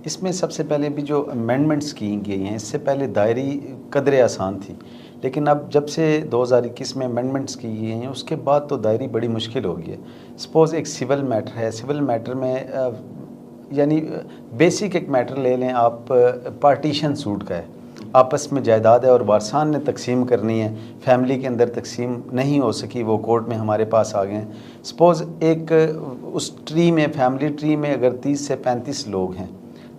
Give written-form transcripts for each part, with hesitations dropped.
इसमें सबसे पहले भी जो अमेंडमेंट्स की गई हैं, इससे पहले दायरी कदरे आसान थी, लेकिन अब जब से 2021 में अमेंडमेंट्स की गई हैं उसके बाद तो दायरी बड़ी मुश्किल हो गई है। सपोज़ एक सिविल मैटर है, सिविल मैटर में यानी बेसिक एक मैटर ले लें आप, पार्टीशन सूट का है, आपस में जायदाद है और वारसान ने तकसीम करनी है, फैमिली के अंदर तकसीम नहीं हो सकी, वो कोर्ट में हमारे पास आ गए हैं। सपोज़ एक उस ट्री में, फैमिली ट्री में अगर 30 से 35 लोग हैं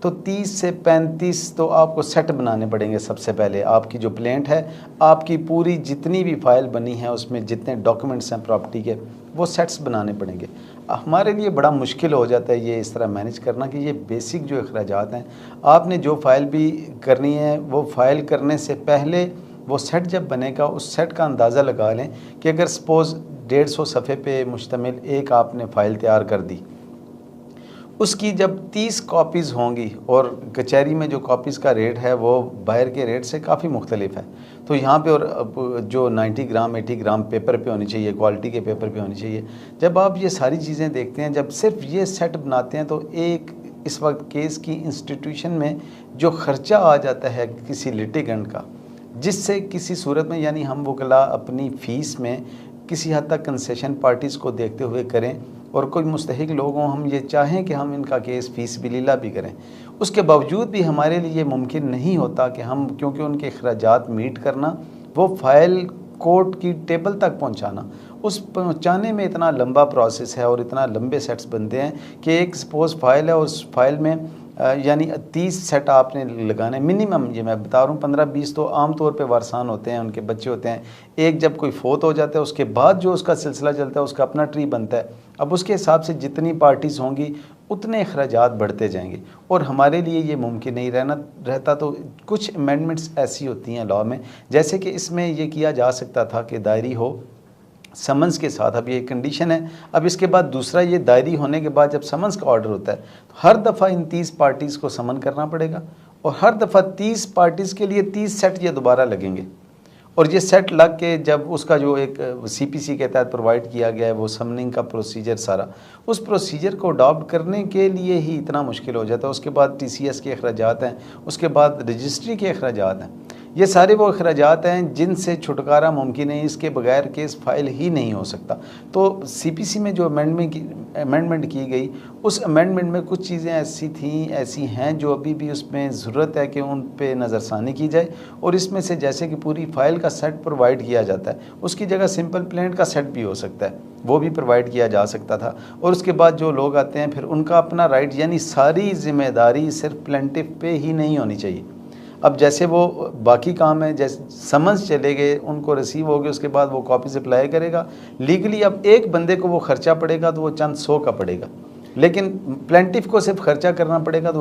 तो 30 से 35 तो आपको सेट बनाने पड़ेंगे। सबसे पहले आपकी जो प्लेंट है, आपकी पूरी जितनी भी फाइल बनी है उसमें जितने डॉक्यूमेंट्स हैं प्रॉपर्टी के, वो सेट्स बनाने पड़ेंगे। हमारे लिए बड़ा मुश्किल हो जाता है ये इस तरह मैनेज करना कि ये बेसिक जो अखराजात हैं, आपने जो फ़ाइल भी करनी है वो फ़ाइल करने से पहले वो सेट जब बनेगा उस सेट का अंदाज़ा लगा लें कि अगर सपोज़ 150 सफ़े पे मुश्तमिल एक आपने फ़ाइल तैयार कर दी, उसकी जब 30 कॉपीज़ होंगी और कचहरी में जो कॉपीज़ का रेट है वो बाहर के रेट से काफ़ी मुख्तलिफ है, तो यहाँ पे और जो 90 ग्राम 80 ग्राम पेपर पे होनी चाहिए, क्वालिटी के पेपर पे होनी चाहिए। जब आप ये सारी चीज़ें देखते हैं, जब सिर्फ ये सेट बनाते हैं, तो एक इस वक्त केस की इंस्टीट्यूशन में जो ख़र्चा आ जाता है किसी लिटिगेंट का, जिससे किसी सूरत में यानी हम वकला अपनी फ़ीस में किसी हद तक कंसेशन पार्टीज़ को देखते हुए करें और कोई मुस्तहिक लोग हों, हम ये चाहें कि हम इनका केस फ़ीस बिलीला भी करें, उसके बावजूद भी हमारे लिए मुमकिन नहीं होता कि हम, क्योंकि उनके अखराजात मीट करना, वो फ़ाइल कोर्ट की टेबल तक पहुंचाना, उस पहुंचाने में इतना लंबा प्रोसेस है और इतना लंबे सेट्स बनते हैं कि एक सपोज़ फ़ाइल है, उस फाइल में यानी 30 सेट आपने लगाने मिनिमम, ये मैं बता रहा हूँ 15-20 तो आम तौर पे वारसान होते हैं, उनके बच्चे होते हैं। एक जब कोई फ़ौत हो जाता है उसके बाद जो उसका सिलसिला चलता है उसका अपना ट्री बनता है। अब उसके हिसाब से जितनी पार्टीज़ होंगी उतने अखराजात बढ़ते जाएंगे और हमारे लिए ये मुमकिन नहीं रहता। तो कुछ अमेंडमेंट्स ऐसी होती हैं लॉ में, जैसे कि इसमें ये किया जा सकता था कि दायरी हो समन्स के साथ। अब ये कंडीशन है। अब इसके बाद दूसरा, ये दायरी होने के बाद जब समन्स का ऑर्डर होता है तो हर दफ़ा इन 30 पार्टीज़ को समन करना पड़ेगा और हर दफ़ा 30 पार्टीज़ के लिए 30 सेट ये दोबारा लगेंगे और ये सेट लग के जब उसका जो एक CPC के तहत प्रोवाइड किया गया है वो समनिंग का प्रोसीजर, सारा उस प्रोसीजर को अडॉप्ट करने के लिए ही इतना मुश्किल हो जाता है। उसके बाद TCS के अखराजात हैं, उसके बाद रजिस्ट्री के अखराजात हैं, ये सारे वो अखराजात हैं जिनसे छुटकारा मुमकिन है, इसके बगैर केस फाइल ही नहीं हो सकता। तो CPC में जो अमेंडमेंट की गई, उस अमेंडमेंट में कुछ चीज़ें ऐसी हैं जो अभी भी उसमें ज़रूरत है कि उन पे नज़रसानी की जाए और इसमें से जैसे कि पूरी फ़ाइल का सेट प्रोवाइड किया जाता है, उसकी जगह सिंपल प्लेंट का सेट भी हो सकता है, वो भी प्रोवाइड किया जा सकता था। और उसके बाद जो लोग आते हैं फिर उनका अपना राइट, यानी सारी ज़िम्मेदारी सिर्फ प्लेंटिफ पे ही नहीं होनी चाहिए। अब जैसे वो बाकी काम है, जैसे समन्स चले गए, उनको रिसीव हो गए, उसके बाद वो कॉपीज़ अप्लाई करेगा लीगली। अब एक बंदे को वो ख़र्चा पड़ेगा तो वो चंद 100 का पड़ेगा, लेकिन प्लेंटिफ को सिर्फ खर्चा करना पड़ेगा तो